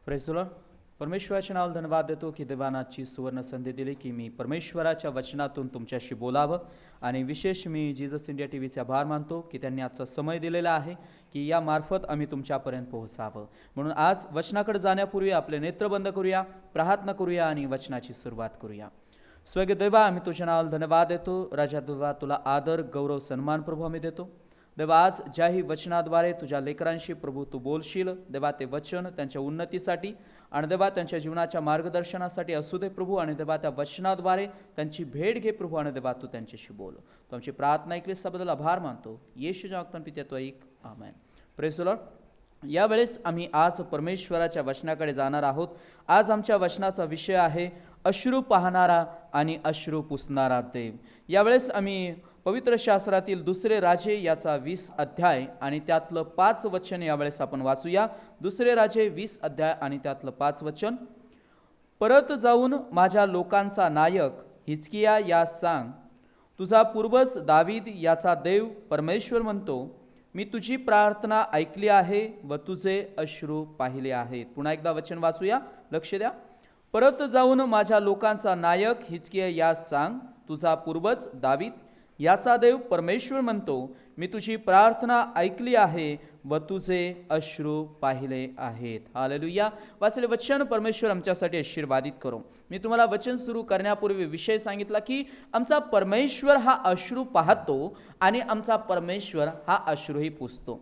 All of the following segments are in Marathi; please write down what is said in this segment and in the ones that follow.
Praise the Lord. परमेश्वराच्या नावाला धन्यवाद देतो की देवानाची सुवर्ण संधी दिली की मी परमेश्वराच्या वचनातून तुमच्याशी बोलावं. आणि विशेष मी जीजस इंडिया टीव्हीचे आभार मानतो की त्यांनी आजचा समय दिलेला आहे की या मार्फत आम्ही तुमच्यापर्यंत पोहोचावं. म्हणून आज वचनाकडे जाण्यापूर्वी आपले नेत्र बंद करूया, प्रार्थना करूया आणि वचनाची सुरुवात करूया. स्वर्गीय देवा, आम्ही तुझ्या नावाला धन्यवाद देतो. राजा देवा, तुला आदर गौरव सन्मान प्रभू आम्ही देतो. देवा, आज ज्याही वचनाद्वारे तुझ्या लेकरांशी प्रभू तू बोलशील देवा, ते वचन त्यांच्या उन्नतीसाठी आणि देवा त्यांच्या जीवनाच्या मार्गदर्शनासाठी असू दे प्रभू. आणि देवा त्या वचनाद्वारे त्यांची भेट घे प्रभू. आणि देवा तू त्यांच्याशी बोल. तू आमची प्रार्थना ऐकली त्याबद्दल आभार मानतो. येशूच्या नावात पित्या ऐक, आमेन. Praise the Lord. यावेळेस आम्ही आज परमेश्वराच्या वचनाकडे जाणार आहोत. आज आमच्या वचनाचा विषय आहे अश्रू पाहणारा आणि अश्रू पुसणारा देव. यावेळेस आम्ही पवित्र शास्त्रातील दुसरे राजे याचा 20 अध्याय आणि त्यातलं 5 वचन यावेळेस आपण वाचूया. दुसरे राजे 20 अध्याय आणि त्यातलं 5 वचन. परत जाऊन माझ्या लोकांचा नायक हिजकिया यास सांग, तुझा पूर्वज दावीद याचा देव परमेश्वर म्हणतो, मी तुझी प्रार्थना ऐकली आहे व तुझे अश्रू पाहिले आहेत. पुन्हा एकदा वचन वाचूया, लक्ष द्या. परत जाऊन माझ्या लोकांचा नायक हिजकिया यास सांग, तुझा पूर्वज दावीद याचा देव परमेश्वर म्हणतो, मी तुझी प्रार्थना ऐकली आहे व तुझे अश्रू पाहिले आहेत. हालेलुया. वाचले वचन परमेश्वर आमच्यासाठी आशीर्वादित करो. मी तुम्हाला वचन सुरू करण्यापूर्वी विषय सांगितला की आमचा परमेश्वर हा अश्रू पाहतो आणि आमचा परमेश्वर हा अश्रूही पुसतो.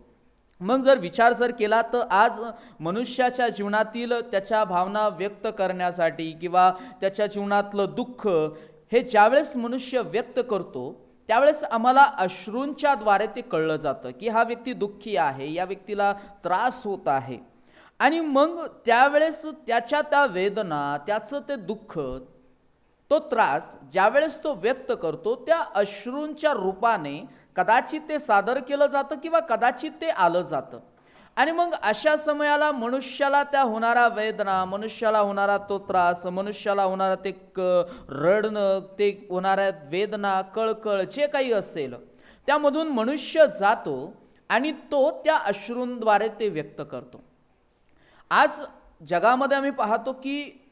मग जर केला तर आज मनुष्याच्या जीवनातील त्याच्या भावना व्यक्त करण्यासाठी किंवा त्याच्या जीवनातलं दुःख हे ज्यावेळेस मनुष्य व्यक्त करतो त्यावेळेस आम्हाला अश्रूंच्या द्वारे ते कळलं जातं की हा व्यक्ती दुःखी आहे, या व्यक्तीला त्रास होत आहे. आणि मग त्यावेळेस त्याच्या त्या वेदना, त्याचं ते दुःख, तो त्रास ज्यावेळेस तो व्यक्त करतो त्या अश्रूंच्या रूपाने कदाचित ते सादर केलं जातं किंवा कदाचित ते आलं जातं. आणि मग अशा समयाला मनुष्याला त्या होणारा वेदना, मनुष्याला होणारा तो त्रास, मनुष्याला होणारा ते रडणं, ते होणाऱ्या वेदना, कळकळ जे काही असेल त्यामधून मनुष्य जातो आणि तो त्या अश्रूंद्वारे ते व्यक्त करतो. आज जगामध्ये आम्ही पाहतो की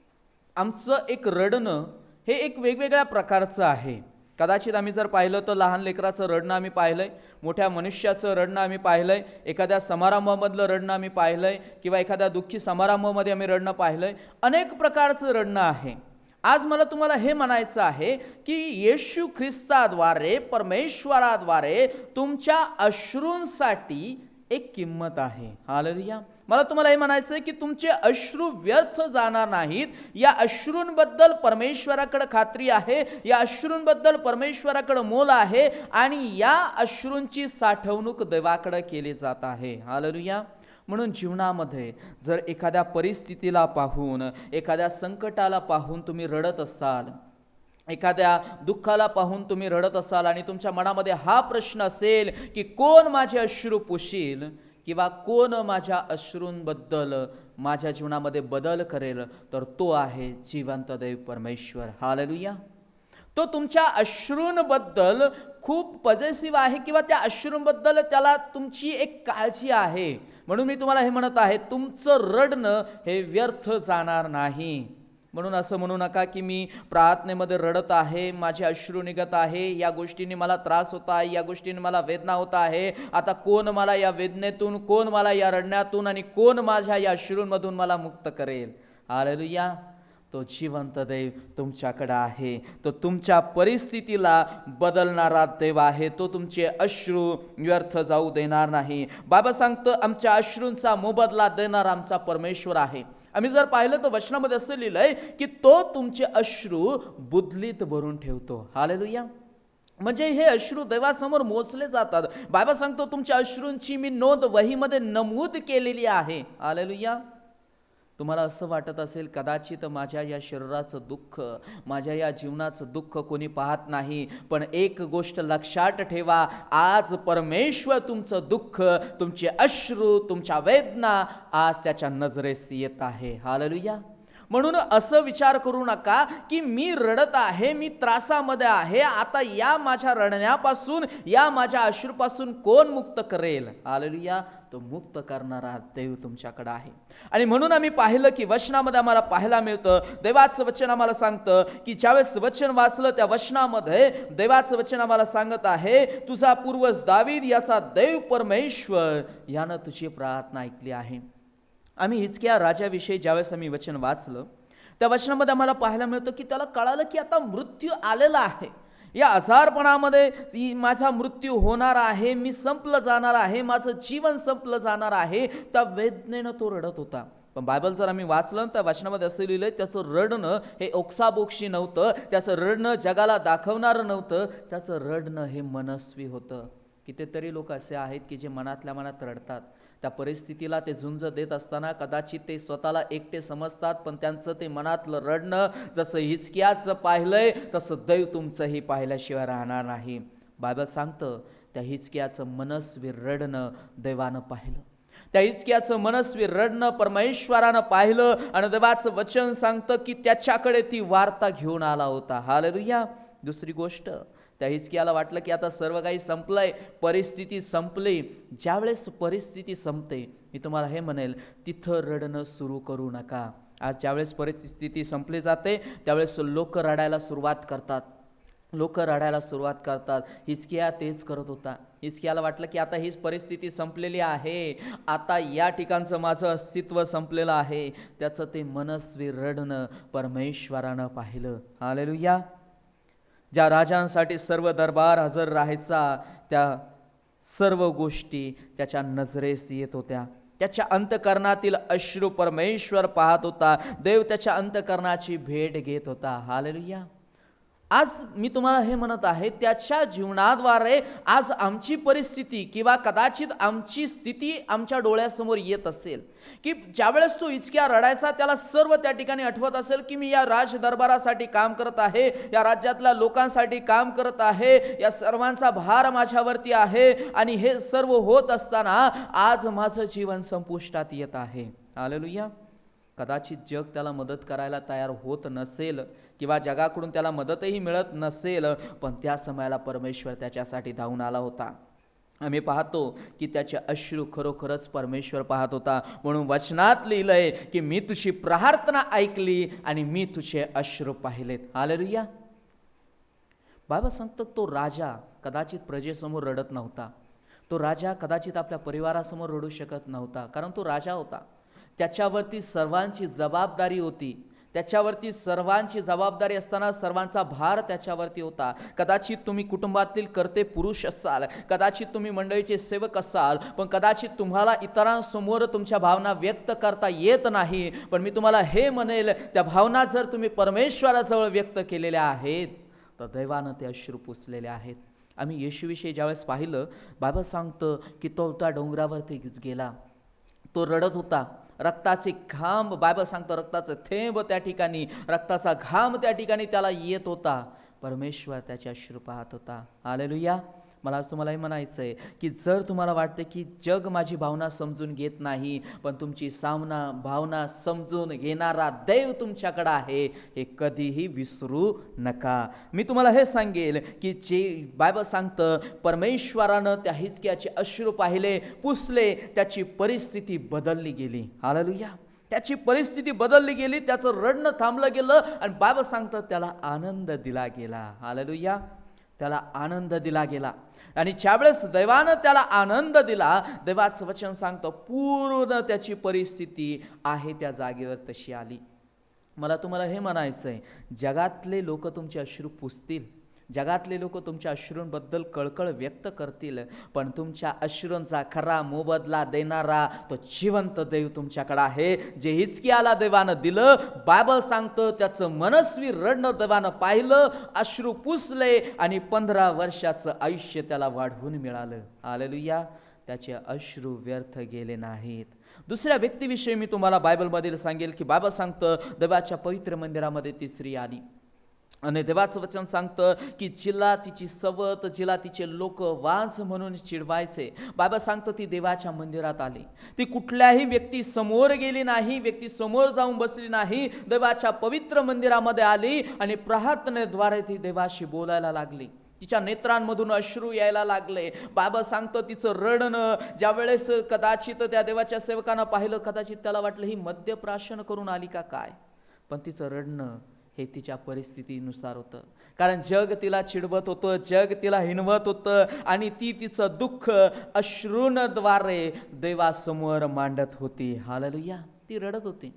आमचं एक रडणं हे एक वेगवेगळ्या प्रकारचं आहे. कदाचित आम्ही जर पाहिलं तर लहान लेकराचं रडणं आम्ही पाहिलंय, मोठ्या मनुष्याचं रडणं आम्ही पाहिलंय, एखाद्या समारंभामधलं रडणं आम्ही पाहिलंय किंवा एखाद्या दुःखी समारंभामध्ये आम्ही रडणं पाहिलंय. अनेक प्रकारचं रडणं आहे. आज मला तुम्हाला हे म्हणायचं आहे की येशू ख्रिस्ताद्वारे, परमेश्वराद्वारे तुमच्या अश्रूंसाठी एक किंमत आहे. हालेलुया. मला तुम्हाला हे म्हणायचं आहे की तुमचे अश्रू व्यर्थ जाणार नाहीत. या अश्रूंबद्दल परमेश्वराकडे खात्री आहे, या अश्रूंबद्दल परमेश्वराकडे मोल आहे आणि या अश्रूंची साठवणूक देवाकडे केली जात आहे. हालेलुया. म्हणून जीवनामध्ये जर एखाद्या परिस्थितीला पाहून, एखाद्या संकटाला पाहून तुम्ही रडत असाल, एखाद्या दुःखाला पाहून तुम्ही रडत असाल आणि तुमच्या मनामध्ये हा प्रश्न असेल की कोण माझे अश्रू पुशील किंवा कोण माझ्या अश्रूंबद्दल माझ्या जीवनामध्ये बदल करेल, तर तो आहे जिवंत देव परमेश्वर. हालेलुया. तो तुमच्या अश्रूंबद्दल खूप पॉझिटिव्ह आहे किंवा त्या अश्रूंबद्दल त्याला तुमची एक काळजी आहे. म्हणून मी तुम्हाला हे म्हणत आहे, तुमचं रडणं हे व्यर्थ जाणार नाही. म्हणून असं म्हणू नका की मी प्रार्थनेमध्ये रडत आहे, माझे अश्रू निघत आहे, या गोष्टीने मला त्रास होत आहे, या गोष्टीने मला वेदना होत आहे, आता कोण मला या वेदनेतून, कोण मला या रडण्यातून आणि कोण माझ्या या अश्रूंमधून मला मुक्त करेल. हालेलुया. तो जिवंत देव तुमच्याकडे आहे. तो तुमच्या परिस्थितीला बदलणारा देव आहे. तो तुमचे अश्रू व्यर्थ जाऊ देणार नाही. बाबा सांगतो, आमच्या अश्रूंचा मोबदला देणारा आमचा परमेश्वर आहे. आम्ही जर पाहिलं तर वचनामध्ये असं लिहिलंय की तो तुमचे अश्रू बुदलीत भरून ठेवतो. हालेलुया. म्हणजे हे अश्रू देवासमोर मोजले जातात. बाबा सांगतो, तुमच्या अश्रूंची मी नोंद वहीमध्ये नमूद केलेली आहे. हालेलुया. तुम्हाला असं वाटत असेल कदाचित माझ्या या शरीराचं दुःख, माझ्या या जीवनाचं दुःख कोणी पाहत नाही, पण एक गोष्ट लक्षात ठेवा, आज परमेश्वर तुमचं दुःख, तुमचे अश्रू, तुमच्या वेदना आज त्याच्या नजरेस येत आहे. हालेलुया. म्हणून असं विचार करू नका की मी रडत आहे, मी त्रासामध्ये आहे, आता या माझ्या रडण्यापासून, या माझ्या अश्रूपासून कोण मुक्त करेल? हालेलुया. तो मुक्त करणारा देव तुमच्याकडे आहे. आणि म्हणून आम्ही पाहिलं की वचनामध्ये आम्हाला पाहायला मिळतं, देवाचं वचन आम्हाला सांगतं की ज्यावेळेस वचन वाचलं त्या वचनामध्ये देवाचं वचन आम्हाला सांगत आहे, तुझा पूर्वज दावीद याचा देव परमेश्वर यानं तुझी प्रार्थना ऐकली आहे. आम्ही हिजकिया राजाविषयी ज्यावेळेस आम्ही वचन वाचलं त्या वचनामध्ये आम्हाला पाहायला मिळतं की त्याला कळालं की आता मृत्यू आलेला आहे, या आजारपणामध्ये माझा मृत्यू होणार आहे, मी संपलं जाणार आहे, माझं जीवन संपलं जाणार आहे. त्या वेदनेनं तो रडत होता. पण बायबल जर आम्ही वाचलं तर वचनामध्ये असं लिहिलंय, त्याचं रडणं हे ओक्साबोक्षी नव्हतं, त्याचं रडणं जगाला दाखवणारं नव्हतं, त्याचं रडणं हे मनस्वी होतं. कितीतरी लोक असे आहेत की जे मनातल्या मनात रडतात. त्या परिस्थितीला ते झुंज देत असताना कदाचित ते स्वतःला एकटे समजतात, पण त्यांचं ते मनातलं रडणं जसं हिजकियाचं पाहिलंय तसं दैव तुमचंही पाहिल्याशिवाय राहणार नाही. बायबल सांगतं त्या हिजकियाचं मनस्वी रडणं दैवानं पाहिलं. त्या हिजकियाचं मनस्वी रडणं परमेश्वरानं पाहिलं आणि देवाचं वचन सांगतं की त्याच्याकडे ती वार्ता घेऊन आला होता. हालेलुया. दुसरी गोष्ट, त्या हिजकियाला वाटलं की आता सर्व काही संपलंय, परिस्थिती संपली. ज्यावेळेस परिस्थिती संपते, मी तुम्हाला हे म्हणेल, तिथं रडणं सुरू करू नका. आज ज्यावेळेस परिस्थिती संपली जाते त्यावेळेस लोक रडायला सुरुवात करतात, लोक रडायला सुरुवात करतात. हिजकिया तेच करत होता. हिजकियाला वाटलं की आता हीच परिस्थिती संपलेली आहे, आता या ठिकाणचं माझं अस्तित्व संपलेलं आहे. त्याचं ते मनस्वी रडणं परमेश्वरानं पाहिलं. हालेलुया. ज्या राजांसाठी सर्व दरबार हजर राहायचा, त्या सर्व गोष्टी त्याच्या नजरेस येत होत्या. त्याच्या अंतकरणातील अश्रू परमेश्वर पाहत होता. देव त्याच्या अंतकरणाची भेट घेत होता. हालेलुया. आज मी तुम्हाला हे म्हणत आहे, त्याच्या जीवनाद्वारे आज आमची परिस्थिती किंवा कदाचित आमची स्थिती आमच्या डोळ्यासमोर येत असेल की ज्यावेळेस तो हिजकिया रडायचा त्याला सर्व त्या ठिकाणी आठवत असेल की मी या राज दरबारासाठी काम करत आहे, या राज्यातल्या लोकांसाठी काम करत आहे, या सर्वांचा भार माझ्यावरती आहे आणि हे सर्व होत असताना आज माझं जीवन संपुष्टात येत आहे. हालेलुया. कदाचित जग त्याला मदत करायला तयार होत नसेल किंवा जगाकडून त्याला मदतही मिळत नसेल, पण त्या समयाला परमेश्वर त्याच्यासाठी धावून आला होता. आम्ही पाहतो की त्याचे अश्रू खरोखरच परमेश्वर पाहत होता. म्हणून वचनात लिहिलंय की मी तुझी प्रार्थना ऐकली आणि मी तुझे अश्रू पाहिलेत. हालेलुया. बाबा सांगतो तो राजा कदाचित प्रजेसमोर रडत नव्हता, तो राजा कदाचित आपल्या परिवारासमोर रडू शकत नव्हता, कारण तो राजा होता. त्याच्यावरती सर्वांची जबाबदारी होती. त्याच्यावरती सर्वांची जबाबदारी असताना सर्वांचा भार त्याच्यावरती होता. कदाचित तुम्ही कुटुंबातील कर्ते पुरुष असाल, कदाचित तुम्ही मंडळीचे सेवक असाल, पण कदाचित तुम्हाला इतरांसमोर तुमच्या भावना व्यक्त करता येत नाही. पण मी तुम्हाला हे म्हणेल, त्या भावना जर तुम्ही परमेश्वराजवळ व्यक्त केलेल्या आहेत तर दैवानं ते अश्रू पुसलेले आहेत. आम्ही येशूविषयी ज्यावेळेस पाहिलं, बाबा सांगतं की तो त्या डोंगरावरती गेला, तो रडत होता. रक्ताचे घाम, बायबल सांगतं रक्ताचं थेंब त्या ठिकाणी, रक्ताचा घाम त्या ठिकाणी त्याला येत होता. परमेश्वर त्याच्या अश्रू पाहत होता. हालेलुया. मला आज तुम्हाला हे म्हणायचं आहे की जर तुम्हाला वाटते की जग माझी भावना समजून घेत नाही, पण तुमची भावना समजून घेणारा देव तुमच्याकडे आहे, हे कधीही विसरू नका. मी तुम्हाला हे सांगेल की जे बायबल सांगतं परमेश्वरानं त्या हिजकियाचे अश्रू पाहिले, पुसले, त्याची परिस्थिती बदलली गेली. हालेलुया. त्याची परिस्थिती बदलली गेली, त्याचं रडणं थांबलं गेलं आणि बायबल सांगतं त्याला आनंद दिला गेला. हालेलुया. त्याला आनंद दिला गेला. आणि ज्यावेळेस देवानं त्याला आनंद दिला, देवाचं वचन सांगतं पूर्ण त्याची परिस्थिती आहे त्या जागेवर तशी आली. मला तुम्हाला हे म्हणायचं आहे, जगातले लोक तुमचे अश्रू पुसतील, जगातले लोक तुमच्या अश्रूंबद्दल कळकळ व्यक्त करतील, पण तुमच्या अश्रूंचा खरा मोबदला देणारा तो जिवंत देव तुमच्याकडे आहे. जे हिजकियाला देवानं दिलं, बायबल सांगतं त्याचं मनस्वी रडणं देवानं पाहिलं, अश्रू पुसले आणि 15 वर्षाचं आयुष्य त्याला वाढवून मिळालं. हालेलुया. त्याचे अश्रू व्यर्थ गेले नाहीत. दुसऱ्या व्यक्तीविषयी मी तुम्हाला बायबलमधील सांगेल की बायबल सांगतं देवाच्या पवित्र मंदिरामध्ये ती स्त्री आली आणि देवाचं वचन सांगतं की जिला तिची सवत, जिला तिचे लोक वांझ म्हणून चिडवायचे, बाबा सांगतं ती देवाच्या मंदिरात आली. ती कुठल्याही व्यक्ती समोर गेली नाही, व्यक्ती समोर जाऊन बसली नाही, देवाच्या पवित्र मंदिरामध्ये आली आणि प्रार्थनेद्वारे ती देवाशी बोलायला लागली. तिच्या नेत्रांमधून अश्रू यायला लागले. बाबा सांगतं तिचं रडणं ज्या वेळेस कदाचित त्या देवाच्या सेवकानं पाहिलं, कदाचित त्याला वाटलं ही मद्यप्राशन करून आली का काय, पण तिचं रडणं हे तिच्या परिस्थितीनुसार होतं. कारण जग तिला चिडवत होतं, जग तिला हिणवत होतं आणि ती तिचं दुःख अश्रूंद्वारे देवासमोर मांडत होती. हालेलुया. ती रडत होती,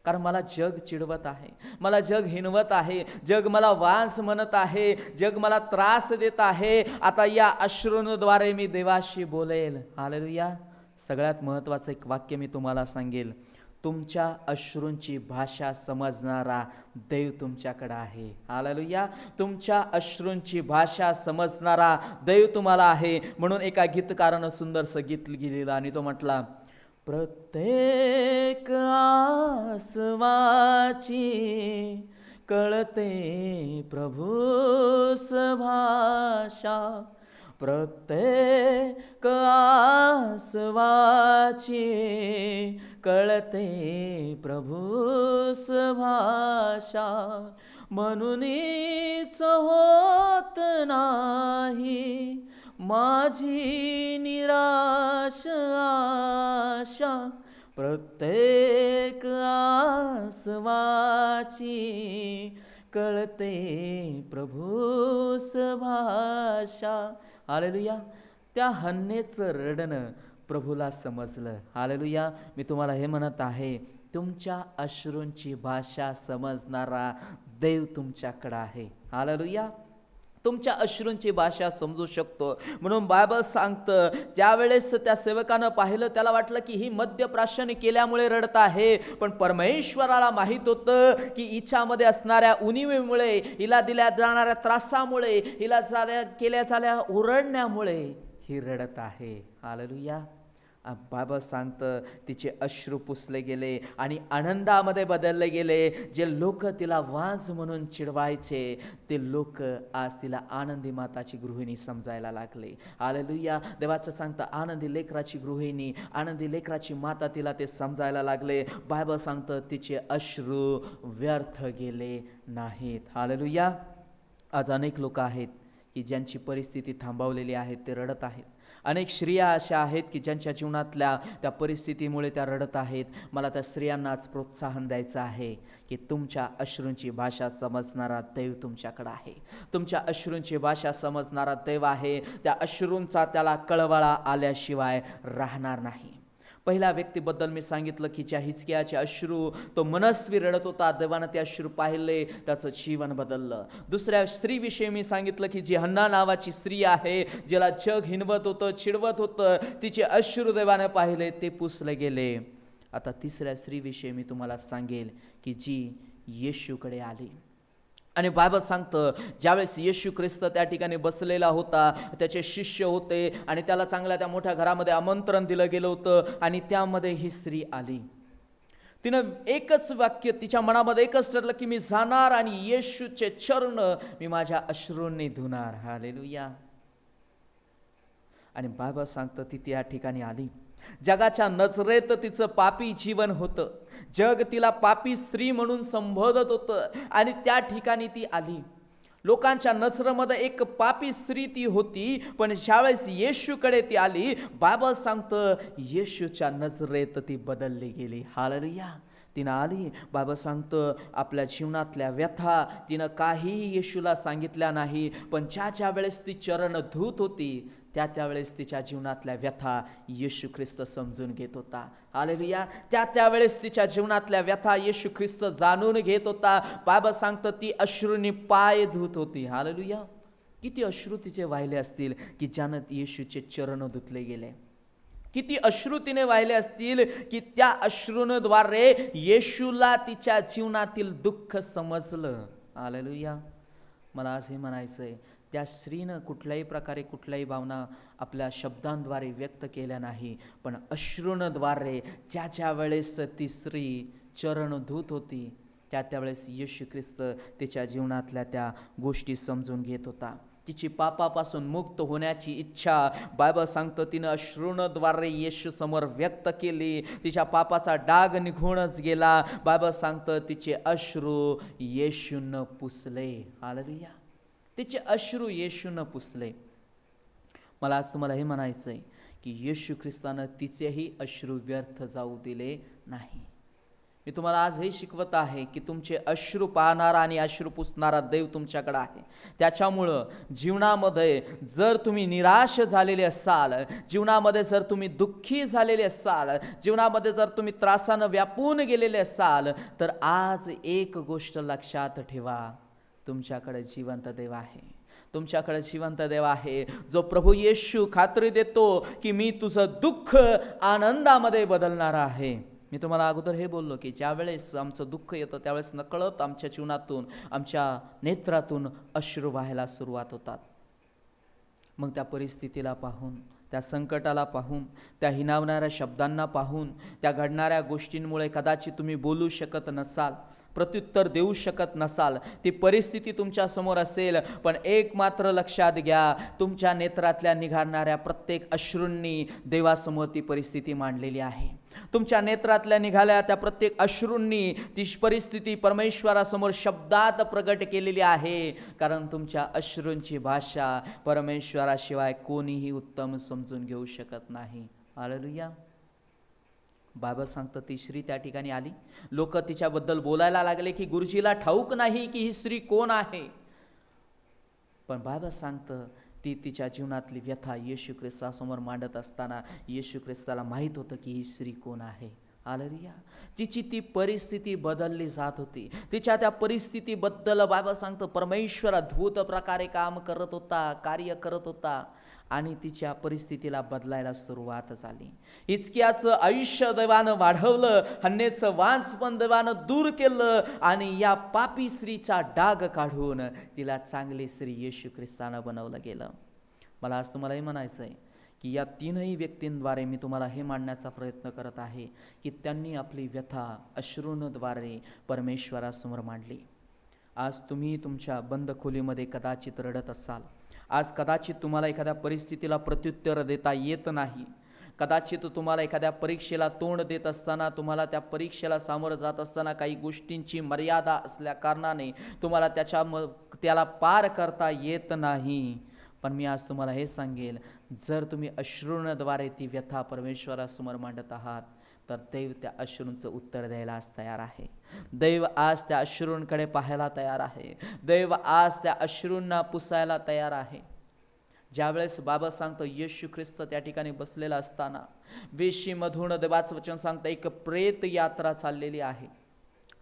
कारण मला जग चिडवत आहे, मला जग हिणवत आहे, जग मला वांझ म्हणत आहे, जग मला त्रास देत आहे. आता या अश्रूंद्वारे मी देवाशी बोलेल. हालेलुया. सगळ्यात महत्त्वाचं एक वाक्य मी तुम्हाला सांगेल, तुमच्या अश्रूंची भाषा समजणारा देव तुमच्याकडे आहे. हालेलुया. तुमच्या अश्रूंची भाषा समजणारा देव तुम्हाला आहे. म्हणून एका गीतकारानं सुंदरसं गीत लिहिलं आणि तो म्हटला, प्रत्येक आसवाची कळते प्रभूस भाषा, प्रत्येक आसवाची कळते प्रभूस भाषा, म्हणूनच होत नाही माझी निराश आशा, प्रत्येक आसवाची कळते प्रभूस भाषा. हालेलुया. त्या हन्नेचं रडणं प्रभूला समजलं. हालेलुया. मी तुम्हाला हे म्हणत आहे, तुमच्या अश्रूंची भाषा समजणारा देव तुमच्याकडे आहे. हालेलुया. तुमच्या अश्रूंची भाषा समजू शकतो. म्हणून बायबल सांगतं, ज्यावेळेस त्या सेवकानं पाहिलं, त्याला वाटलं की ही मद्यप्राशन केल्यामुळे रडत आहे, पण परमेश्वराला माहीत होतं की हिच्यामध्ये असणाऱ्या उणीवेमुळे, हिला दिल्या जाणाऱ्या त्रासामुळे, हिला केल्या जाणाऱ्या ओरडण्यामुळे ही रडत आहे. हालेलुया. बाबा सांगतं तिचे अश्रू पुसले गेले आणि आनंदामध्ये बदलले गेले. जे लोक तिला वांझ म्हणून चिडवायचे, ते लोक आज तिला आनंदी माताची गृहिणी समजायला लागले. हालेलुया. देवाचं सांगतं, आनंदी लेकराची गृहिणी, आनंदी लेकराची माता तिला ते समजायला लागले. बायबल सांगतं तिचे अश्रू व्यर्थ गेले नाहीत. हालेलुया. आज अनेक लोक आहेत की ज्यांची परिस्थिती थांबवलेली आहे, ते रडत आहेत. अनेक स्त्रिया अशा आहेत की ज्यांच्या जीवनातल्या त्या परिस्थितीमुळे त्या रडत आहेत. मला त्या स्त्रियांनाच प्रोत्साहन द्यायचं आहे की तुमच्या अश्रूंची भाषा समजणारा देव तुमच्याकडे आहे. तुमच्या अश्रूंची भाषा समजणारा देव आहे. त्या अश्रूंचा त्याला कळवळा आल्याशिवाय राहणार नाही. पहिल्या व्यक्तीबद्दल मी सांगितलं की ज्या हिजकियाचे अश्रू, तो मनस्वी रडत होता, देवानं ते अश्रू पाहिले, त्याचं जीवन बदललं. दुसऱ्या स्त्रीविषयी मी सांगितलं की जी हन्ना नावाची स्त्री आहे, जिला जग हिणवत होतं, चिडवत होतं, तिचे अश्रू देवाने पाहिले, ते पुसले गेले. आता तिसऱ्या स्त्रीविषयी मी तुम्हाला सांगेल की जी येशूकडे आली. आणि बायबल सांगतं, ज्यावेळेस येशू ख्रिस्त त्या ठिकाणी बसलेला होता, त्याचे शिष्य होते आणि त्याला चांगल्या त्या मोठ्या घरामध्ये आमंत्रण दिलं गेलं होतं आणि त्यामध्ये ही स्त्री आली. तिनं एकच वाक्य, तिच्या मनामध्ये एकच ठरलं की मी जाणार आणि येशूचे चरण मी माझ्या अश्रूंनी धुणार. हालेलुया. आणि बायबल सांगतं ती त्या ठिकाणी आली. जगाच्या नजरेत तिचं पापी जीवन होतं. जग तिला पापी स्त्री म्हणून संबोधत होतं आणि त्या ठिकाणी ती आली. लोकांच्या नजरेमध्ये एक पापी स्त्री ती होती, पण ज्यावेळेस येशूकडे ती आली, बायबल सांगतं येशूच्या नजरेत ती बदलली गेली. हालेलुया. तिनं आली, बाबा सांगतं आपल्या जीवनातल्या व्यथा तिनं काहीही येशूला सांगितल्या नाही, पण ज्या वेळेस ती चरण धूत होती, त्यावेळेस तिच्या जीवनातल्या व्यथा येशू ख्रिस्त समजून घेत होता. हालेलुया. त्यावेळेस तिच्या जीवनातल्या व्यथा येशू ख्रिस्त जाणून घेत होता. बाबा सांगतं ती अश्रूंनी पाय धुत होती. हालेलुया. किती अश्रू तिचे वाहिले असतील की ज्यानं येशूचे चरण धुतले गेले. किती अश्रू तिने वाहिले असतील की त्या अश्रूंद्वारे येशूला तिच्या जीवनातील दुःख समजलं. हालेलुया. मला आज हे म्हणायचंय, त्या स्त्रीनं कुठल्याही प्रकारे कुठल्याही भावना आपल्या शब्दांद्वारे व्यक्त केल्या नाही, पण अश्रूंद्वारे ज्या वेळेस ती स्त्री चरण धूत होती, त्यावेळेस येशू ख्रिस्त तिच्या जीवनातल्या त्या गोष्टी समजून घेत होता. तिची पापापासून मुक्त होण्याची इच्छा बायबल सांगतं तिनं अश्रूंद्वारे येशू समोर व्यक्त केली. तिच्या पापाचा डाग निघूनच गेला. बायबल सांगतं तिचे अश्रू येशूनं पुसले. हालेलुया. तिचे अश्रू येशूनं पुसले. मला आज तुम्हाला हे म्हणायचं आहे की येशू ख्रिस्तानं तिचेही अश्रू व्यर्थ जाऊ दिले नाही. मी तुम्हाला आज हे शिकवत आहे की तुमचे अश्रू पाहणारा आणि अश्रू पुसणारा देव तुमच्याकडे आहे. त्याच्यामुळं जीवनामध्ये जर तुम्ही निराश झालेले असाल, जीवनामध्ये जर तुम्ही दुःखी झालेले असाल, जीवनामध्ये जर तुम्ही त्रासानं व्यापून गेलेले असाल, तर आज एक गोष्ट लक्षात ठेवा, तुमच्याकडे जिवंत देव आहे. तुमच्याकडे जिवंत देव आहे जो प्रभू येशू खात्री देतो की मी तुझं दुःख आनंदामध्ये बदलणार आहे. मी तुम्हाला अगोदर हे बोललो की ज्या वेळेस आमचं दुःख येतं त्यावेळेस नकळत आमच्या जीवनातून, आमच्या नेत्रातून अश्रू व्हायला सुरुवात होतात. मग त्या परिस्थितीला पाहून, त्या संकटाला पाहून, त्या हिणावणाऱ्या शब्दांना पाहून, त्या घडणाऱ्या गोष्टींमुळे कदाचित तुम्ही बोलू शकत नसाल, प्रत्युत्तर देऊ शकत नसाल, ती परिस्थिती तुमच्या समोर असेल, पण एक मात्र लक्षात घ्या, तुमच्या नेत्रातल्या निघाणाऱ्या प्रत्येक अश्रूंनी देवासमोर ती परिस्थिती मांडलेली आहे. तुमच्या नेत्रातल्या निघाल्या त्या प्रत्येक अश्रूंनी ती परिस्थिती परमेश्वरासमोर शब्दात प्रगट केलेली आहे. कारण तुमच्या अश्रूंची भाषा परमेश्वराशिवाय कोणीही उत्तम समजून घेऊ शकत नाही. हालेलुया. बायबल सांगतं ती स्त्री त्या ठिकाणी आली. लोक तिच्याबद्दल बोलायला लागले की गुरुजीला ठाऊक नाही की ही स्त्री कोण आहे. पण बायबल सांगतं ती तिच्या जीवनातली व्यथा येशू ख्रिस्तासमोर मांडत असताना येशू ख्रिस्ताला माहीत होतं की ही स्त्री कोण आहे. हालेलुया. तिची ती परिस्थिती बदलली जात होती. तिच्या त्या परिस्थितीबद्दल बायबल सांगतं परमेश्वर अद्भुत प्रकारे काम करत होता, कार्य करत होता आणि तिच्या परिस्थितीला बदलायला सुरुवात झाली. हिजकियाचं आयुष्य देवानं वाढवलं, हन्नेचं वांझपण देवानं दूर केलं आणि या पापी स्त्रीचा डाग काढून तिला चांगली स्त्री येशू ख्रिस्तानं बनवलं गेलं. मला आज तुम्हाला हे म्हणायचं आहे की या तीनही व्यक्तींद्वारे मी तुम्हाला हे मांडण्याचा प्रयत्न करत आहे की त्यांनी आपली व्यथा अश्रूंद्वारे परमेश्वरासमोर मांडली. आज तुम्ही तुमच्या बंद खोलीमध्ये कदाचित रडत असाल. आज कदाचित तुम्हाला एखाद्या परिस्थितीला प्रत्युत्तर देता येत नाही. कदाचित तुम्हाला एखाद्या परीक्षेला तोंड देत असताना, तुम्हाला त्या परीक्षेला सामोरं जात असताना काही गोष्टींची मर्यादा असल्या कारणाने तुम्हाला त्याला पार करता येत नाही. पण मी आज तुम्हाला हे सांगेल, जर तुम्ही अश्रूंद्वारे ती व्यथा परमेश्वरासमोर मांडत आहात तर देव त्या अश्रूंचं उत्तर द्यायला आज तयार आहे. देव आज त्या अश्रूंकडे पाहायला तयार आहे. देव आज त्या अश्रूंना पुसायला तयार आहे. ज्यावेळेस बाबा सांगतो येशू ख्रिस्त त्या ठिकाणी बसलेला असताना वेशीमधून देवाचं वचन सांगतं एक प्रेत यात्रा चाललेली आहे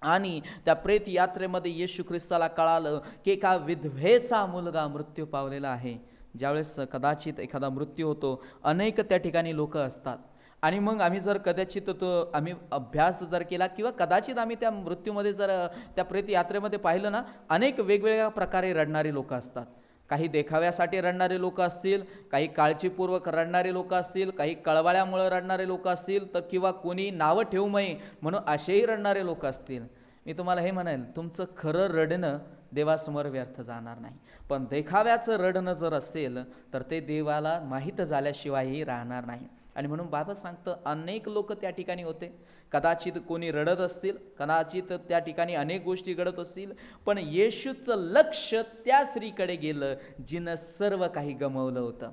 आणि त्या प्रेत यात्रेमध्ये येशू ख्रिस्ताला कळालं की एका विधवेचा मुलगा मृत्यू पावलेला आहे. ज्यावेळेस कदाचित एखादा मृत्यू होतो, अनेक त्या ठिकाणी लोक असतात आणि मग आम्ही जर कदाचित आम्ही अभ्यास जर केला किंवा कदाचित आम्ही त्या मृत्यूमध्ये जर त्या प्रेत यात्रेमध्ये पाहिलं ना, अनेक वेगवेगळ्या प्रकारे रडणारी लोक असतात. काही देखाव्यासाठी रडणारे लोक असतील, काही काळजीपूर्वक रडणारे लोक असतील, काही कळवळ्यामुळे रडणारे लोक असतील, तर किंवा कोणी नावं ठेवू नये म्हणून असेही रडणारे लोक असतील. मी तुम्हाला हे म्हणेल, तुमचं खरं रडणं देवासमोर व्यर्थ जाणार नाही. पण देखाव्याचं रडणं जर असेल तर ते देवाला माहीत झाल्याशिवायही राहणार नाही. आणि म्हणून बाबा सांगतं अनेक लोक त्या ठिकाणी होते. कदाचित कोणी रडत असतील, कदाचित त्या ठिकाणी अनेक गोष्टी घडत असतील, पण येशूचं लक्ष त्या स्त्रीकडे गेलं जिनं सर्व काही गमावलं होतं.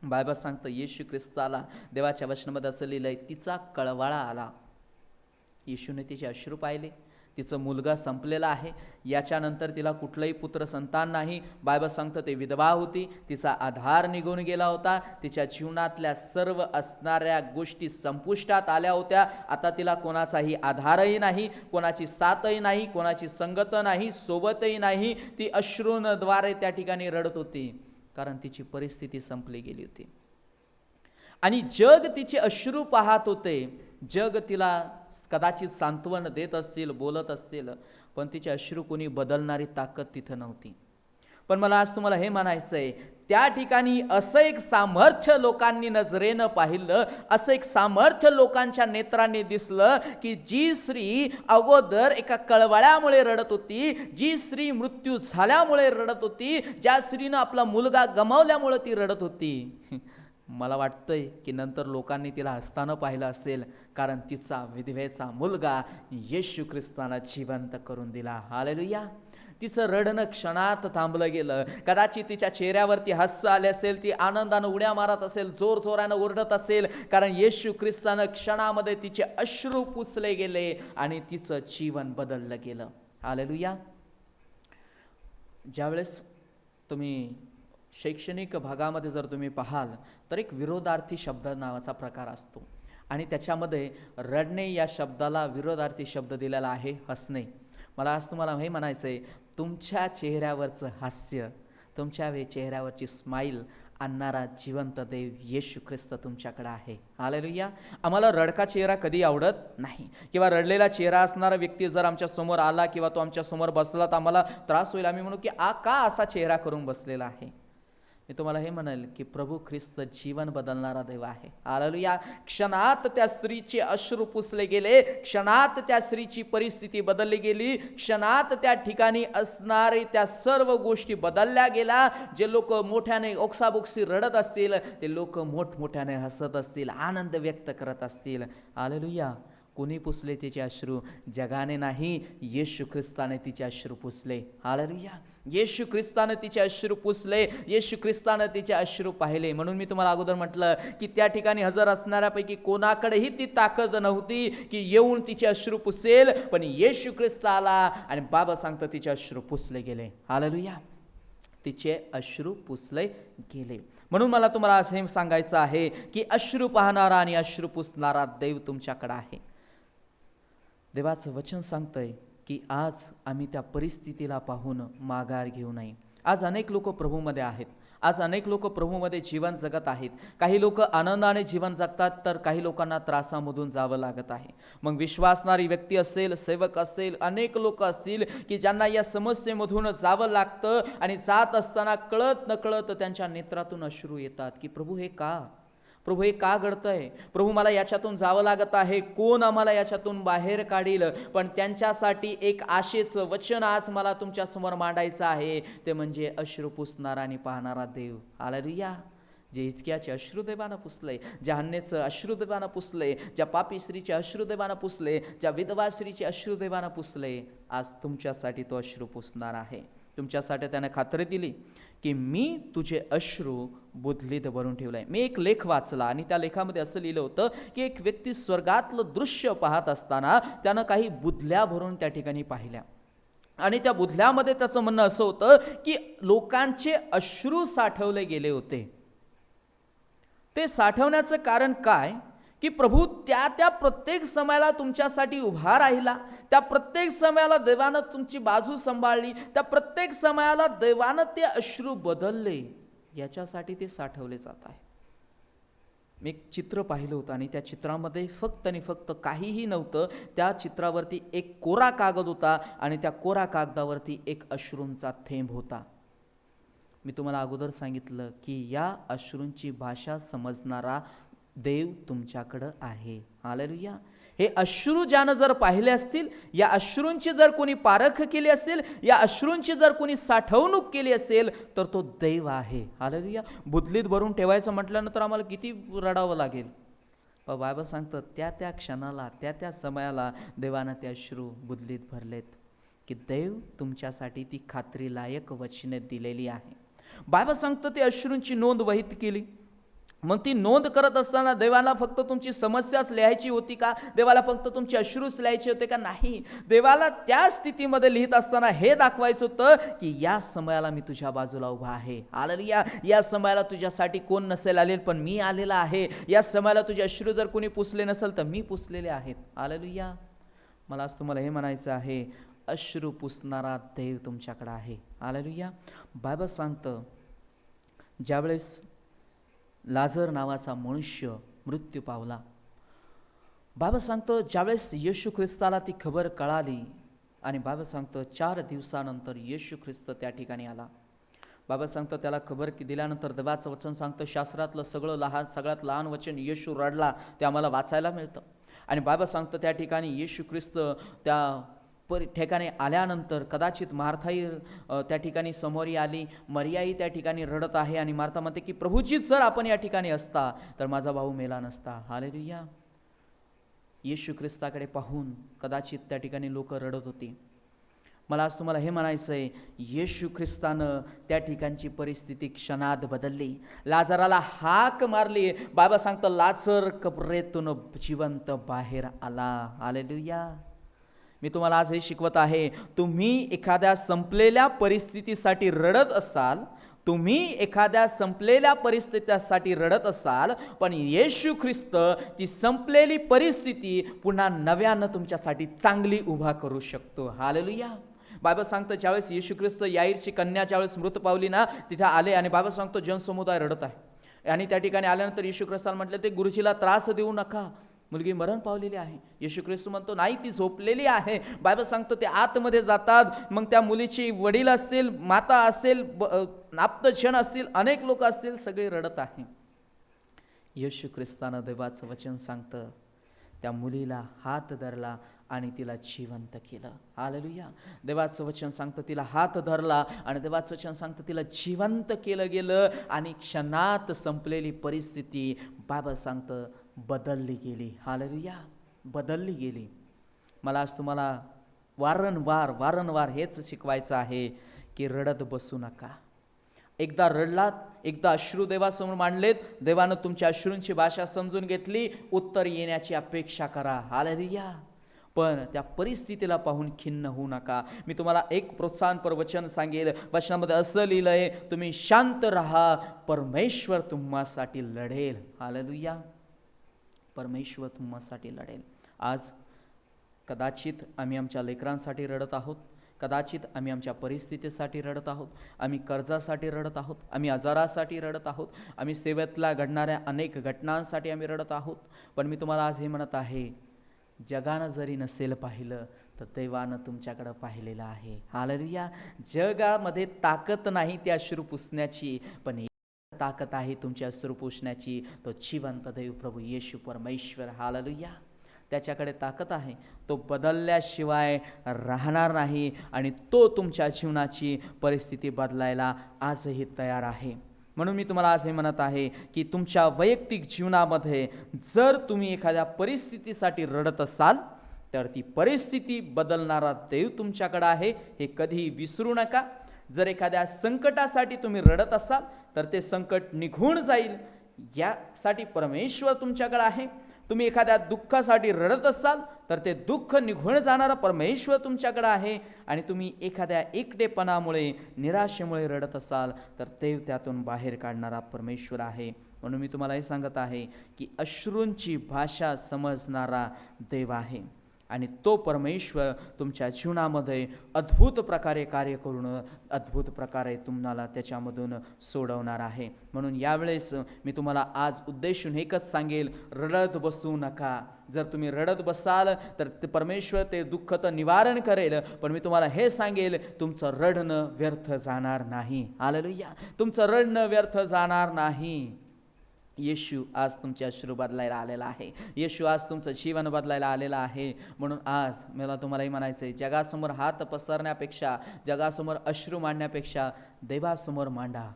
बायबल सांगतं येशू ख्रिस्ताला देवाच्या वचनामध्ये असं लिहिलंय, तिचा कळवळा आला. येशूने तिचे अश्रू पाहिले. तिचं मुलगा संपलेला आहे, याच्यानंतर तिला कुठलंही पुत्र संतान नाही. बायबल सांगतं ते विधवा होती, तिचा आधार निघून गेला होता, तिच्या जीवनातल्या सर्व असणाऱ्या गोष्टी संपुष्टात आल्या होत्या. आता तिला कोणाचाही आधारही नाही, कोणाची साथही नाही, कोणाची संगत नाही, सोबतही नाही. ती अश्रूंद्वारे त्या ठिकाणी रडत होती कारण तिची परिस्थिती संपली गेली होती आणि जग तिचे अश्रू पाहत होते. जग तिला कदाचित सांत्वन देत असतील, बोलत असतील, पण तिचे अश्रू कोणी बदलणारी ताकद तिथं नव्हती. पण मला आज तुम्हाला हे म्हणायचंय, त्या ठिकाणी असं एक सामर्थ्य लोकांनी नजरेनं पाहिलं, असं एक सामर्थ्य लोकांच्या नेत्रांनी दिसलं की जी स्त्री अगोदर एका कळवळ्यामुळे रडत होती, जी स्त्री मृत्यू झाल्यामुळे रडत होती, ज्या स्त्रीनं आपला मुलगा गमावल्यामुळे ती रडत होती, मला वाटतंय की नंतर लोकांनी तिला हसताना पाहिलं असेल, कारण तिचा विधवेचा मुलगा येशू ख्रिस्तानं जिवंत करून दिला. हालेलुया. तिचं रडणं क्षणात थांबलं गेलं. कदाचित तिच्या चेहऱ्यावरती हास्य आले असेल, ती आनंदानं उड्या मारत असेल, जोर जोरानं ओरडत असेल, कारण येशू ख्रिस्तानं क्षणामध्ये तिचे अश्रू पुसले गेले आणि तिचं जीवन बदललं गेलं. हालेलुया. ज्यावेळेस तुम्ही शैक्षणिक भागामध्ये जर तुम्ही पाहाल तर एक विरोधार्थी शब्द नावाचा प्रकार असतो आणि त्याच्यामध्ये रडणे या शब्दाला विरोधार्थी शब्द दिलेला आहे हसणे. मला आज तुम्हाला हे म्हणायचं आहे, तुमच्या चेहऱ्यावरचं हास्य, तुमच्या चेहऱ्यावरची स्माईल आणणारा जिवंत देव येशू ख्रिस्त तुमच्याकडे आहे. हालेलुया. आम्हाला रडका चेहरा कधी आवडत नाही, किंवा रडलेला चेहरा असणारा व्यक्ती जर आमच्या समोर आला किंवा तो आमच्या समोर बसला तर आम्हाला त्रास होईल. आम्ही म्हणू की का असा चेहरा करून बसलेला आहे. मी तुम्हाला हे म्हणेल की प्रभू ख्रिस्त जीवन बदलणारा देव आहे. हालेलुया. क्षणात त्या स्त्रीचे अश्रू पुसले गेले, क्षणात त्या स्त्रीची परिस्थिती बदलली गेली, क्षणात त्या ठिकाणी असणारे त्या सर्व गोष्टी बदलल्या गेल्या. जे लोक मोठ्याने ओक्साबोक्सी रडत असतील ते लोक मोठमोठ्याने हसत असतील, आनंद व्यक्त करत असतील. हालेलुया. कोणी पुसले तिचे अश्रू? जगाने नाही, येशू ख्रिस्ताने तिचे अश्रू पुसले. हालेलुया. येशू ख्रिस्तानं तिचे अश्रू पुसले, येशू ख्रिस्तानं तिचे अश्रू पाहिले. म्हणून मी तुम्हाला अगोदर म्हटलं की त्या ठिकाणी हजर असणाऱ्यापैकी कोणाकडेही ती ताकद नव्हती की येऊन तिचे अश्रू पुसेल, पण येशू ख्रिस्त आला आणि बाबा सांगतं तिचे अश्रू पुसले गेले. हालेलुया. तिचे अश्रू पुसले गेले. म्हणून मला तुम्हाला असं हे सांगायचं आहे की अश्रू पाहणारा आणि अश्रू पुसणारा देव तुमच्याकडे आहे. देवाचं वचन सांगतंय की आज आम्ही त्या परिस्थितीला पाहून माघार घेऊ नये. आज अनेक लोक प्रभूमध्ये आहेत, आज अनेक लोक प्रभूमध्ये जीवन जगत आहेत. काही लोक आनंदाने जीवन जगतात, तर काही लोकांना त्रासामधून जावं लागत आहे. मग विश्वासणारी व्यक्ती असेल, सेवक असेल, अनेक लोक असतील की ज्यांना या समस्येमधून जावं लागतं आणि जात असताना कळत नकळत त्यांच्या नेत्रातून अश्रू येतात की प्रभू हे का, प्रभू हे का घडतंय, प्रभू मला याच्यातून जावं लागत आहे, कोण आम्हाला याच्यातून बाहेर काढील. पण त्यांच्यासाठी एक आशेचं वचन आज मला तुमच्या समोर मांडायचं आहे, ते म्हणजे अश्रू पुसणारा आणि पाहणारा देव. हालेलुया. जे हिजकियाचे अश्रुदेवानं पुसले, ज्या हन्नेचं अश्रुदेवानं पुसले, ज्या पापी स्त्रीचे अश्रुदेवानं पुसले, ज्या विधवा स्त्रीचे अश्रुदेवानं पुसले, आज तुमच्यासाठी तो अश्रू पुसणार आहे. तुमच्यासाठी त्याने खात्री दिली की मी तुझे अश्रू बुदलीत भरून ठेवलंय. मी एक लेख वाचला आणि त्या लेखामध्ये असं लिहिलं होतं की एक व्यक्ती स्वर्गातलं दृश्य पाहत असताना त्यानं काही बुदल्या भरून त्या ठिकाणी पाहिल्या आणि त्या बुदल्यामध्ये त्याचं म्हणणं असं होतं की लोकांचे अश्रू साठवले गेले होते. ते साठवण्याचं कारण काय की प्रभू त्या प्रत्येक समयाला तुमच्यासाठी उभा राहिला, त्या प्रत्येक समयाला देवानं तुमची बाजू सांभाळली, त्या प्रत्येक समयाला देवानं ते अश्रू बदलले, याच्यासाठी ते साठवले जात आहे. मी एक चित्र पाहिलं होतं आणि त्या चित्रामध्ये फक्त आणि फक्त काहीही नव्हतं. त्या चित्रावरती एक कोरा कागद होता आणि त्या कोरा कागदावरती एक अश्रूंचा थेंब होता. मी तुम्हाला अगोदर सांगितलं की या अश्रूंची भाषा समजणारा देव तुमच्याकडं आहे. हालेलुया. हे अश्रू ज्यानं जर पाहिले असतील, या अश्रूंची जर कोणी पारख केली असेल, या अश्रूंची जर कोणी साठवणूक केली असेल, तर तो देव आहे. हालेलुया. बुदलीत भरून ठेवायचं म्हटल्यानंतर आम्हाला किती रडावं लागेल. पण बायबल सांगतं त्या क्षणाला, त्या समयाला देवानं ते अश्रू बुदलीत भरलेत की देव तुमच्यासाठी ती खात्रीलायक वचने दिलेली आहे. बायबल सांगतं ते अश्रूंची नोंद वहीत केली. मग ती नोंद करत असताना देवाला फक्त तुमची समस्याच लिहायची होती का? देवाला फक्त तुमचे अश्रूच लिहायचे होते का? नाही. देवाला त्या स्थितीमध्ये लिहित असताना हे दाखवायचं होतं की या समयाला मी तुझ्या बाजूला उभा आहे. हालेलुया. या समयाला तुझ्यासाठी कोण नसेल आलेल, पण मी आलेला आहे. या समयाला तुझे अश्रू जर कोणी पुसले नसेल तर मी पुसलेले आहेत. हालेलुया. मला आज तुम्हाला हे म्हणायचं आहे, अश्रू पुसणारा देव तुमच्याकडे आहे. हालेलुया. बायबल सांगतं ज्यावेळेस लाजर नावाचा मनुष्य मृत्यू पावला, बाबा सांगतं ज्यावेळेस येशू ख्रिस्ताला ती खबर कळाली आणि बाबा सांगतं 4 दिवसानंतर येशू ख्रिस्त त्या ठिकाणी आला. बाबा सांगतं त्याला खबर की दिल्यानंतर देवाचं वचन सांगतं शास्त्रातलं सगळ्यात लहान वचन येशू रडला ते आम्हाला वाचायला मिळतं. आणि बाबा सांगतं त्या ठिकाणी येशू ख्रिस्त त्या ठिकाणी आल्यानंतर कदाचित मार्थाही त्या ठिकाणी समोरी आली, मरियाही त्या ठिकाणी रडत आहे आणि मार्था म्हणते की प्रभूचीच जर आपण या ठिकाणी असता तर माझा भाऊ मेला नसता. हालेलुया. येशू ख्रिस्ताकडे पाहून कदाचित त्या ठिकाणी लोक रडत होती. मला आज तुम्हाला हे म्हणायचं आहे, येशू ख्रिस्तानं त्या ठिकाणची परिस्थिती क्षणात बदलली. लाजराला हाक मारली. बाबा सांगतं लाजर कबरेतून जिवंत बाहेर आला. हालेलुया. मी तुम्हाला आज हे शिकवत आहे, तुम्ही एखाद्या संपलेल्या परिस्थितीसाठी रडत असाल, तुम्ही एखाद्या संपलेल्या परिस्थितीसाठी रडत असाल, पण येशू ख्रिस्त ती संपलेली परिस्थिती पुन्हा नव्यानं तुमच्यासाठी चांगली उभा करू शकतो. हालेलुया. बाबा सांगतं ज्यावेळेस येशू ख्रिस्त याईरची कन्या ज्यावेळेस मृत पावली ना, तिथे आले आणि बाबा सांगतो जनसमुदाय रडत आहे. आणि त्या ठिकाणी आल्यानंतर येशू ख्रिस्ताला म्हटलं ते गुरुजीला त्रास देऊ नका, मुलगी मरण पावलेली आहे. येशू ख्रिस्त म्हणतो नाही, ती झोपलेली आहे. बायबल सांगतो ते आतमध्ये जातात. मग त्या मुलीची वडील असतील, माता असेल, आप्तजन असतील, अनेक लोक असतील, सगळे रडत आहे. येशू ख्रिस्तानं देवाचं वचन सांगतं त्या मुलीला हात धरला आणि तिला जिवंत केलं. हालेलुया. देवाचं वचन सांगतं तिला हात धरला आणि देवाचं वचन सांगतं तिला जिवंत केलं गेलं आणि क्षणात संपलेली परिस्थिती बाबा सांगतं बदलली गेली. हालेलुया. बदलली गेली. मला आज तुम्हाला वारंवार हेच शिकवायचं आहे की रडत बसू नका. एकदा रडलात, एकदा अश्रू देवासमोर मांडलेत, देवानं तुमच्या अश्रूंची भाषा समजून घेतली, उत्तर येण्याची अपेक्षा करा. हालेलुया. पण त्या परिस्थितीला पाहून खिन्न होऊ नका. मी तुम्हाला एक प्रोत्साहनपर वचन सांगेल. वचनामध्ये असं लिहिलंय, तुम्ही शांत राहा, परमेश्वर तुम्हासाठी लढेल. हालेलुया. परमेश्वर तुम्हासाठी लढेल. आज कदाचित आम्ही आमच्या लेकरांसाठी रडत आहोत, कदाचित आम्ही आमच्या परिस्थितीसाठी रडत आहोत, आम्ही कर्जासाठी रडत आहोत, आम्ही आजारासाठी रडत आहोत, आम्ही सेवेतल्या घडणाऱ्या अनेक घटनांसाठी आम्ही रडत आहोत. पण मी तुम्हाला आज हे म्हणत आहे, जगानं जरी नसेल पाहिलं तर देवानं तुमच्याकडं पाहिलेलं आहे. हालेलुया. जगामध्ये ताकद नाही त्या अश्रू पुसण्याची, पण ताकद आहे तुमच्या अश्रू पुसण्याची. तो जिवंत देव प्रभू येशू परमेश्वर. हालेलुया. त्याच्याकडे ताकद आहे. तो बदलल्याशिवाय राहणार नाही आणि तो तुमच्या जीवनाची परिस्थिती बदलायला आजही तयार आहे. म्हणून मी तुम्हाला आज हे म्हणत आहे की तुमच्या वैयक्तिक जीवनामध्ये जर तुम्ही एखाद्या परिस्थितीसाठी रडत असाल तर ती परिस्थिती बदलणारा देव तुमच्याकडे आहे, हे कधीही विसरू नका. जर एखाद्या संकटासाठी तुम्ही रडत असाल तर ते संकट निघून जाईल यासाठी परमेश्वर तुमच्याकडे आहे. तुम्ही एखाद्या दुःखासाठी रडत असाल तर ते दुःख निघून जाणारा परमेश्वर तुमच्याकडे आहे. आणि तुम्ही एखाद्या एकटेपणामुळे, निराशेमुळे रडत असाल तर देव त्यातून बाहेर काढणारा परमेश्वर आहे. म्हणून मी तुम्हाला हे सांगत आहे की अश्रूंची भाषा समजणारा देव आहे आणि तो परमेश्वर तुमच्या जीवनामध्ये अद्भुत प्रकारे कार्य करून अद्भुत प्रकारे तुम्हाला त्याच्यामधून सोडवणार आहे. म्हणून यावेळेस मी तुम्हाला आज उद्देशून एकच सांगेल, रडत बसू नका. जर तुम्ही रडत बसाल तर ते परमेश्वर ते दुःख तर निवारण करेल, पण मी तुम्हाला हे सांगेल, तुमचं रडणं व्यर्थ जाणार नाही. हालेलुया. तुमचं रडणं व्यर्थ जाणार नाही. येशू आज तुमचे अश्रू बदलायला आलेला आहे. येशू आज तुमचं जीवन बदलायला आलेलं आहे. म्हणून आज मला तुम्हालाही म्हणायचं आहे, जगासमोर हात पसरण्यापेक्षा, जगासमोर अश्रू मांडण्यापेक्षा देवासमोर मांडा.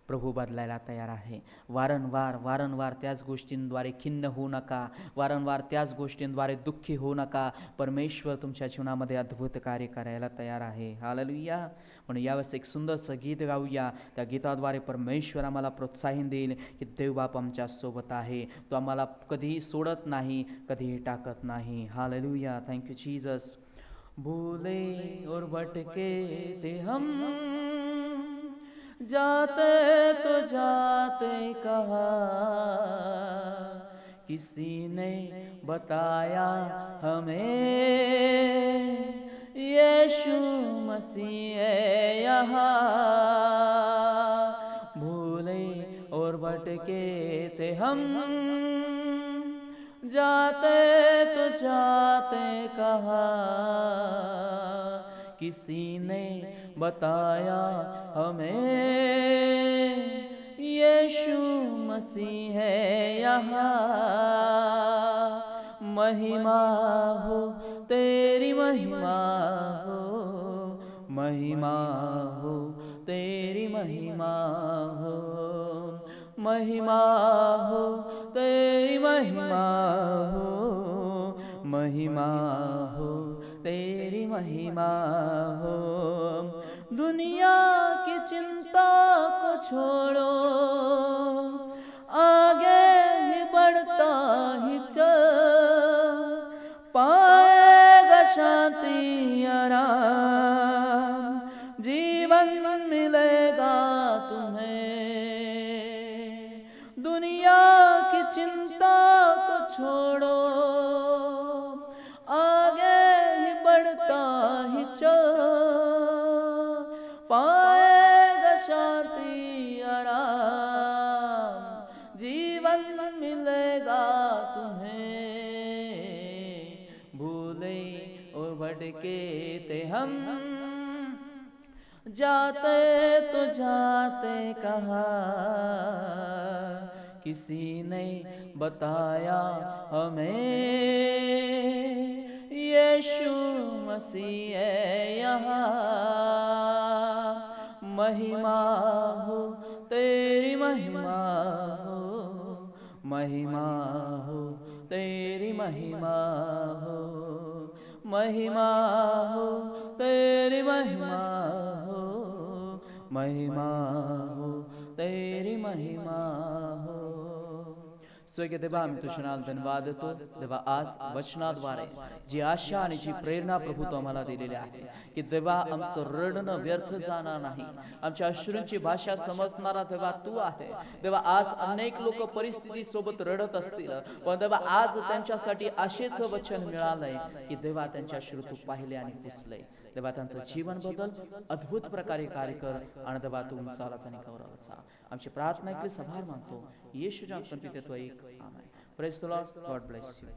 प्रभू बदलायला तयार आहे. वारंवार त्याच गोष्टींद्वारे खिन्न होऊ नका. वारंवार त्याच गोष्टींद्वारे दुःखी होऊ नका. परमेश्वर तुमच्या जीवनामध्ये अद्भुत कार्य करायला तयार आहे. हालेलुया. म्हणून यावेळेस एक सुंदरसं गीत गाऊया. त्या गीताद्वारे परमेश्वर आम्हाला प्रोत्साहन देईल की देवबाप आमच्या सोबत आहे. तो आम्हाला कधीही सोडत नाही, कधीही टाकत नाही. हालेलुया. Thank you Jesus. भूले और भटके थे हम, जाते तो जाते कहा, किसी ने बताया हमें यीशु मसीह है यहाँ. भूले और भटके थे हम, जाते तो जाते कहा, किसी ने बताया हमें यीशु मसीह है यहाँ। महिमा हो तेरी महिमा हो, महिमा हो तेरी महिमा हो, महिमा हो तेरी महिमा हो, महिमा हो तेरी महिमा हो। दुनिया की चिंता को छोड़ो, आगे ही बढ़ता ही चल, पाएगा शांति आराम, जीवन मिलेगा तुम्हें। दुनिया की चिंता को छोड़ो, आगे ही बढ़ता ही चल, पाएगा शांति आराम, जीवन मिलेगा तुम्हें। भूले और भटके थे हम, जाते तो जाते कहाँ, किसी ने बताया हमें यीशु मसीह है यहाँ। महिमा हो तेरी महिमा हो, महिमा हो तेरी महिमा हो, महिमा हो तेरी महिमा हो, महिमा हो तेरी महिमा हो. स्वर्गीय देवा, आम्ही तुझे नाव धन्यवाद देतो. देवा, आज वचनाद्वारे जी आशा आणि जी प्रेरणा प्रभू तू आम्हाला दिलेली आहे की देवा आमचं रडणं व्यर्थ जाणार नाही, आमच्या अश्रूंची भाषा समजणारा देवा तू आहे. देवा, आज अनेक लोक परिस्थिती सोबत रडत असतील, पण देवा आज त्यांच्यासाठी आशेचं वचन मिळालंय की देवा त्यांच्या अश्रू तू पाहिले आणि पुसले. देवा, त्यांचं जीवन बदल अद्भुत प्रकारे कार्य कर आणि देवा तू उंचालाच आणि गौरव असा. आमची प्रार्थना ऐकली, सभार मानतो येशूच्या नावात पिते तो एक. Amen. Praise the Lord. God bless you.